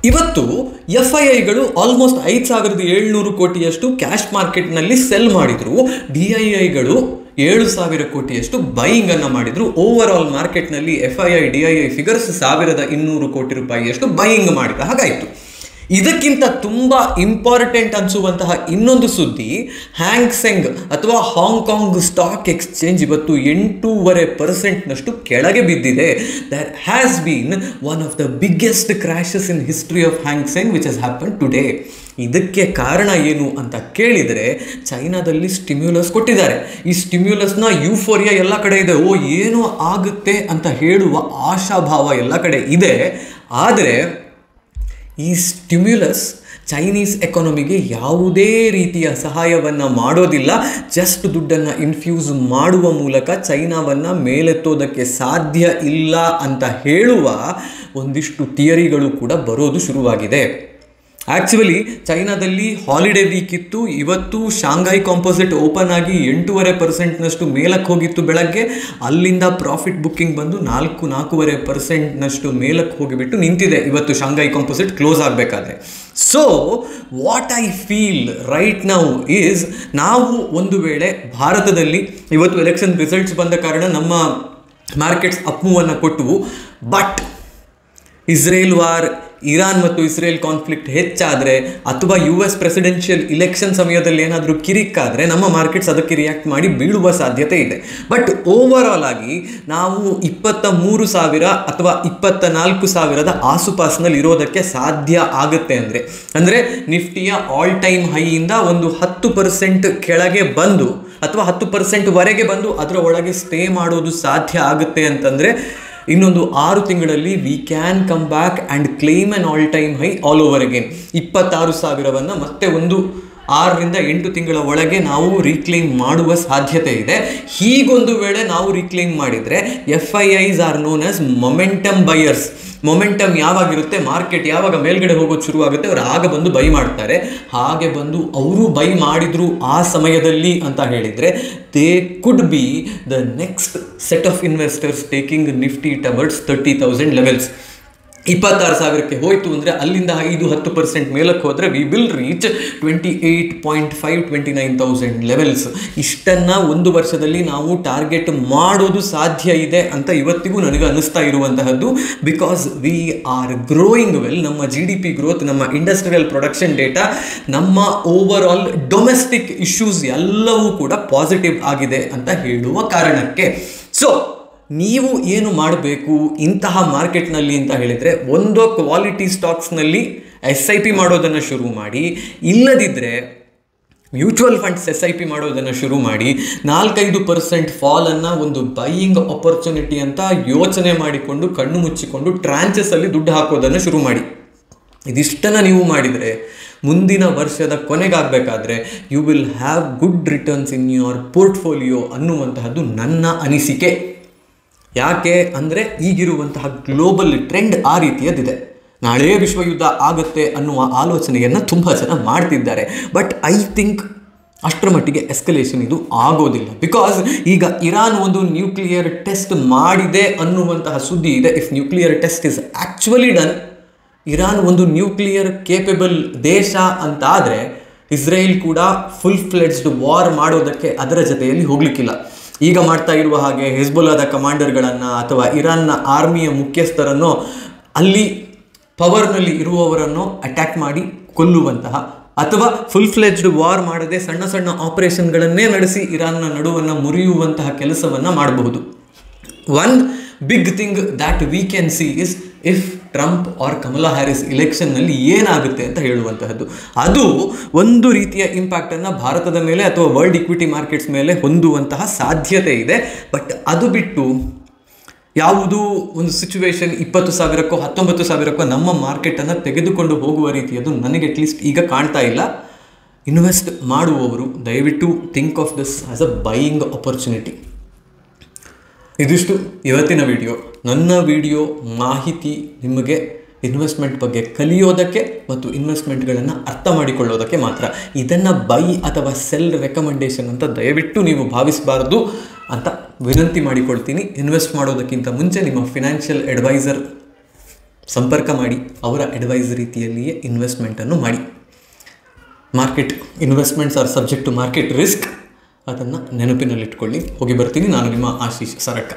ಇವತ್ತು FIIಗಳು almost 5,700 ಕೋಟಿಯಷ್ಟು cash ಮಾರ್ಕೆಟ್ನಲ್ಲಿ cell ಮಾಡಿದ್ರು. DIIಗಳು 7,000 ಕೋಟಿಯಷ್ಟು ಬೈಯಿಂಗ್ ಅನ್ನು ಮಾಡಿದ್ರು. ಓವರ್ ಆಲ್ ಮಾರ್ಕೆಟ್ನಲ್ಲಿ FII DII ಫಿಗರ್ಸ್ 1,200 ಕೋಟಿ ರೂಪಾಯಿಯಷ್ಟು ಬೈಯಿಂಗ್ ಮಾಡಿದ ಹಾಗಾಯಿತು. ಇದಕ್ಕಿಂತ ತುಂಬ ಇಂಪಾರ್ಟೆಂಟ್ ಅನಿಸುವಂತಹ ಇನ್ನೊಂದು ಸುದ್ದಿ, ಹ್ಯಾಂಗ್ ಸೆಂಗ್ ಅಥವಾ ಹಾಂಗ್ಕಾಂಗ್ ಸ್ಟಾಕ್ ಎಕ್ಸ್ಚೇಂಜ್ ಇವತ್ತು 8.5% ಕೆಳಗೆ ಬಿದ್ದಿದೆ. There has been one of the biggest crashes in history of Hang Seng which has happened today. ಇದಕ್ಕೆ ಕಾರಣ ಏನು ಅಂತ ಕೇಳಿದರೆ, ಚೈನಾದಲ್ಲಿ ಸ್ಟಿಮ್ಯುಲಸ್ ಕೊಟ್ಟಿದ್ದಾರೆ. ಈ ಸ್ಟಿಮ್ಯುಲಸ್ನ ಯೂಫೋರಿಯಾ ಎಲ್ಲ ಕಡೆ ಇದೆ. ಏನೋ ಆಗುತ್ತೆ ಅಂತ ಹೇಳುವ ಆಶಾಭಾವ ಎಲ್ಲ ಕಡೆ ಇದೆ. ಆದರೆ ಈ ಸ್ಟಿಮ್ಯುಲಸ್ ಚೈನೀಸ್ ಎಕಾನಮಿಗೆ ಯಾವುದೇ ರೀತಿಯ ಸಹಾಯವನ್ನು ಮಾಡೋದಿಲ್ಲ. ಜಸ್ಟ್ ದುಡ್ಡನ್ನು ಇನ್ಫ್ಯೂಸ್ ಮಾಡುವ ಮೂಲಕ ಚೈನಾವನ್ನು ಮೇಲೆತ್ತೋದಕ್ಕೆ ಸಾಧ್ಯ ಇಲ್ಲ ಅಂತ ಹೇಳುವ ಒಂದಿಷ್ಟು ಥಿಯರಿಗಳು ಕೂಡ ಬರೋದು ಶುರುವಾಗಿದೆ. ಆ್ಯಕ್ಚುಲಿ ಚೈನಾದಲ್ಲಿ ಹಾಲಿಡೇ ವೀಕ್ ಇತ್ತು. ಇವತ್ತು ಶಾಂಘೈ ಕಾಂಪೋಸಿಟ್ ಓಪನ್ ಆಗಿ 8.5% ಮೇಲಕ್ಕೆ ಹೋಗಿತ್ತು ಬೆಳಗ್ಗೆ. ಅಲ್ಲಿಂದ ಪ್ರಾಫಿಟ್ ಬುಕ್ಕಿಂಗ್ ಬಂದು 4.5% ಮೇಲಕ್ಕೆ ಹೋಗಿಬಿಟ್ಟು ನಿಂತಿದೆ ಇವತ್ತು ಶಾಂಘೈ ಕಾಂಪೋಸಿಟ್ ಕ್ಲೋಸ್ ಆಗಬೇಕಾದ್ರೆ. So what I feel right now is, ನಾವು ಒಂದು ವೇಳೆ ಭಾರತದಲ್ಲಿ ಇವತ್ತು ಎಲೆಕ್ಷನ್ ರಿಸಲ್ಟ್ಸ್ ಬಂದ ಕಾರಣ ನಮ್ಮ ಮಾರ್ಕೆಟ್ಸ್ ಅಪ್ಮೂವನ್ನು ಕೊಟ್ಟವು. ಬಟ್ ಇಸ್ರೇಲ್ ವಾರ್, ಇರಾನ್ ಮತ್ತು ಇಸ್ರೇಲ್ ಕಾನ್ಫ್ಲಿಕ್ಟ್ ಹೆಚ್ಚಾದರೆ ಅಥವಾ US ಪ್ರೆಸಿಡೆನ್ಷಿಯಲ್ ಇಲೆಕ್ಷನ್ ಸಮಯದಲ್ಲಿ ಏನಾದರೂ ಕಿರಿಕಾದರೆ ನಮ್ಮ ಮಾರ್ಕೆಟ್ಸ್ ಅದಕ್ಕೆ ರಿಯಾಕ್ಟ್ ಮಾಡಿ ಬೀಳುವ ಸಾಧ್ಯತೆ ಇದೆ. ಬಟ್ ಓವರ್ ಆಲ್ ಆಗಿ ನಾವು 23,000 ಅಥವಾ 24,000 ಆಸುಪಾಸಿನಲ್ಲಿ ಇರೋದಕ್ಕೆ ಸಾಧ್ಯ ಆಗುತ್ತೆ. ಅಂದರೆ ನಿಫ್ಟಿಯ ಆಲ್ ಟೈಮ್ ಹೈಯಿಂದ ಒಂದು 10% ಕೆಳಗೆ ಬಂದು ಅಥವಾ 10% ಬಂದು ಅದರ ಒಳಗೆ ಸ್ಟೇ ಮಾಡೋದು ಸಾಧ್ಯ ಆಗುತ್ತೆ ಅಂತಂದರೆ ಇನ್ನೊಂದು 6 ತಿಂಗಳಲ್ಲಿ we can come back and claim on all time high all over again. 26,000 ಮತ್ತೆ ಒಂದು 6ರಿಂದ 8 ತಿಂಗಳ ಒಳಗೆ ನಾವು ರೀಕ್ಲೇಮ್ ಮಾಡುವ ಸಾಧ್ಯತೆ ಇದೆ. ಹೀಗೊಂದು ವೇಳೆ ನಾವು ರೀಕ್ಲೇಮ್ ಮಾಡಿದರೆ FIIs are known as momentum buyers. Momentum ಯಾವಾಗಿರುತ್ತೆ, ಮಾರ್ಕೆಟ್ ಯಾವಾಗ ಮೇಲ್ಗಡೆ ಹೋಗೋದು ಶುರುವಾಗುತ್ತೆ, ಅವರು ಆಗ ಬಂದು ಬೈ ಮಾಡ್ತಾರೆ. ಹಾಗೆ ಬಂದು ಅವರು ಬೈ ಮಾಡಿದ್ರು ಆ ಸಮಯದಲ್ಲಿ ಅಂತ ಹೇಳಿದರೆ, they could be the next set of investors taking Nifty towards 30,000 levels. 26,000ಕ್ಕೆ ಹೋಯಿತು ಅಂದರೆ ಅಲ್ಲಿಂದ 5-10% ಮೇಲಕ್ಕೆ ಹೋದರೆ ವಿ ವಿಲ್ ರೀಚ್ 28.5-29,000 ಲೆವೆಲ್ಸ್. ಇಷ್ಟನ್ನು ಒಂದು ವರ್ಷದಲ್ಲಿ ನಾವು ಟಾರ್ಗೆಟ್ ಮಾಡೋದು ಸಾಧ್ಯ ಇದೆ ಅಂತ ಇವತ್ತಿಗೂ ನನಗೆ ಅನ್ನಿಸ್ತಾ ಇರುವಂತಹದ್ದು. Because we are growing well. ನಮ್ಮ GDP ಗ್ರೋತ್, ನಮ್ಮ ಇಂಡಸ್ಟ್ರಿಯಲ್ ಪ್ರೊಡಕ್ಷನ್ ಡೇಟಾ, ನಮ್ಮ ಓವರ್ ಆಲ್ ಡೊಮೆಸ್ಟಿಕ್ ಇಶ್ಯೂಸ್ ಎಲ್ಲವೂ ಕೂಡ ಪಾಸಿಟಿವ್ ಆಗಿದೆ ಅಂತ ಹೇಳುವ ಕಾರಣಕ್ಕೆ. ಸೊ ನೀವು ಏನು ಮಾಡಬೇಕು ಇಂತಹ ಮಾರ್ಕೆಟ್ನಲ್ಲಿ ಅಂತ ಹೇಳಿದರೆ, ಒಂದು ಕ್ವಾಲಿಟಿ ಸ್ಟಾಕ್ಸ್ನಲ್ಲಿ SIP ಮಾಡೋದನ್ನು ಶುರು ಮಾಡಿ, ಇಲ್ಲದಿದ್ದರೆ ಮ್ಯೂಚುವಲ್ ಫಂಡ್ಸ್ SIP ಮಾಡೋದನ್ನು ಶುರು ಮಾಡಿ, 4-5% ಫಾಲನ್ನು ಒಂದು ಬೈಯಿಂಗ್ ಆಪರ್ಚುನಿಟಿ ಅಂತ ಯೋಚನೆ ಮಾಡಿಕೊಂಡು ಕಣ್ಣು ಮುಚ್ಚಿಕೊಂಡು ಟ್ರಾಂಚಸಲ್ಲಿ ದುಡ್ಡು ಹಾಕೋದನ್ನು ಶುರು ಮಾಡಿ. ಇದಿಷ್ಟನ್ನು ನೀವು ಮಾಡಿದರೆ ಮುಂದಿನ ವರ್ಷದ ಕೊನೆಗಾಗಬೇಕಾದ್ರೆ you will have good returns in your portfolio ಅನ್ನುವಂತಹದ್ದು ನನ್ನ ಅನಿಸಿಕೆ. ಯಾಕೆ ಅಂದರೆ ಈಗಿರುವಂತಹ ಗ್ಲೋಬಲ್ ಟ್ರೆಂಡ್ ಆ ರೀತಿಯದಿದೆ. ನಾಳೆ ವಿಶ್ವಯುದ್ಧ ಆಗುತ್ತೆ ಅನ್ನುವ ಆಲೋಚನೆಯನ್ನು ತುಂಬ ಜನ ಮಾಡ್ತಿದ್ದಾರೆ. ಬಟ್ ಐ ಥಿಂಕ್ ಅಷ್ಟರ ಮಟ್ಟಿಗೆ ಎಸ್ಕಲೇಷನ್ ಇದು ಆಗೋದಿಲ್ಲ. ಬಿಕಾಸ್ ಈಗ ಇರಾನ್ ಒಂದು ನ್ಯೂಕ್ಲಿಯರ್ ಟೆಸ್ಟ್ ಮಾಡಿದೆ ಅನ್ನುವಂತಹ ಸುದ್ದಿ ಇದೆ. If nuclear test is actually done, Iran ಒಂದು ನ್ಯೂಕ್ಲಿಯರ್ ಕೇಪಬಲ್ ದೇಶ ಅಂತ ಆದರೆ ಇಸ್ರೇಲ್ ಕೂಡ ಫುಲ್ ಫ್ಲೆಡ್ಜ್ಡ್ ವಾರ್ ಮಾಡೋದಕ್ಕೆ ಅದರ ಜೊತೆಯಲ್ಲಿ ಹೋಗಲಿಕ್ಕಿಲ್ಲ. ಈಗ ಮಾಡ್ತಾ ಇರುವ ಹಾಗೆ ಹೆಜ್ಬೊಲಾದ ಕಮಾಂಡರ್ಗಳನ್ನು ಅಥವಾ ಇರಾನ್ನ ಆರ್ಮಿಯ ಮುಖ್ಯಸ್ಥರನ್ನು, ಅಲ್ಲಿ ಪವರ್ನಲ್ಲಿ ಇರುವವರನ್ನು ಅಟ್ಯಾಕ್ ಮಾಡಿ ಕೊಲ್ಲುವಂತಹ ಅಥವಾ ಫುಲ್ ಫ್ಲೆಜ್ಡ್ ವಾರ್ ಮಾಡದೆ ಸಣ್ಣ ಸಣ್ಣ ಆಪರೇಷನ್ಗಳನ್ನೇ ನಡೆಸಿ ಇರಾನ್ನ ನಡುವನ್ನು ಮುರಿಯುವಂತಹ ಕೆಲಸವನ್ನು ಮಾಡಬಹುದು. One big thing that we can see is if Trump or Kamala Harris ಇಲೆಕ್ಷನ್ನಲ್ಲಿ ಏನಾಗುತ್ತೆ ಅಂತ ಹೇಳುವಂತಹದ್ದು. ಅದು ಒಂದು ರೀತಿಯ ಇಂಪ್ಯಾಕ್ಟನ್ನು ಭಾರತದ ಮೇಲೆ ಅಥವಾ ವರ್ಲ್ಡ್ ಇಕ್ವಿಟಿ ಮಾರ್ಕೆಟ್ಸ್ ಮೇಲೆ ಹೊಂದುವಂತಹ ಸಾಧ್ಯತೆ ಇದೆ. ಬಟ್ ಅದು ಬಿಟ್ಟು ಯಾವುದೂ ಒಂದು ಸಿಚುವೇಶನ್ 20,000ಕ್ಕೋ 19,000ಕ್ಕೋ ನಮ್ಮ ಮಾರ್ಕೆಟನ್ನು ತೆಗೆದುಕೊಂಡು ಹೋಗುವ ರೀತಿಯದು ನನಗೆ ಅಟ್ಲೀಸ್ಟ್ ಈಗ ಕಾಣ್ತಾ ಇಲ್ಲ. ಇನ್ವೆಸ್ಟ್ ಮಾಡುವವರು ದಯವಿಟ್ಟು think of this as a buying opportunity. ಇದಿಷ್ಟು ಇವತ್ತಿನ ವಿಡಿಯೋ. ನನ್ನ ವಿಡಿಯೋ ಮಾಹಿತಿ ನಿಮಗೆ ಇನ್ವೆಸ್ಟ್ಮೆಂಟ್ ಬಗ್ಗೆ ಕಲಿಯೋದಕ್ಕೆ ಮತ್ತು ಇನ್ವೆಸ್ಟ್ಮೆಂಟ್ಗಳನ್ನು ಅರ್ಥ ಮಾಡಿಕೊಳ್ಳೋದಕ್ಕೆ ಮಾತ್ರ. ಇದನ್ನು ಬೈ ಅಥವಾ ಸೆಲ್ ರೆಕಮೆಂಡೇಷನ್ ಅಂತ ದಯವಿಟ್ಟು ನೀವು ಭಾವಿಸಬಾರ್ದು ಅಂತ ವಿನಂತಿ ಮಾಡಿಕೊಳ್ತೀನಿ. ಇನ್ವೆಸ್ಟ್ ಮಾಡೋದಕ್ಕಿಂತ ಮುಂಚೆ ನಿಮ್ಮ ಫಿನಾನ್ಷಿಯಲ್ ಅಡ್ವೈಸರ್ ಸಂಪರ್ಕ ಮಾಡಿ, ಅವರ ಅಡ್ವೈಸ್ ರೀತಿಯಲ್ಲಿಯೇ ಇನ್ವೆಸ್ಟ್ಮೆಂಟನ್ನು ಮಾಡಿ. Market investments are subject to market risk, ಅದನ್ನು ನೆನಪಿನಲ್ಲಿಟ್ಕೊಳ್ಳಿ. ಹೋಗಿ ಬರ್ತೀನಿ. ನಾನು ನಿಮ್ಮ ಆಶೀಶ್ ಸರಕ್ಕ.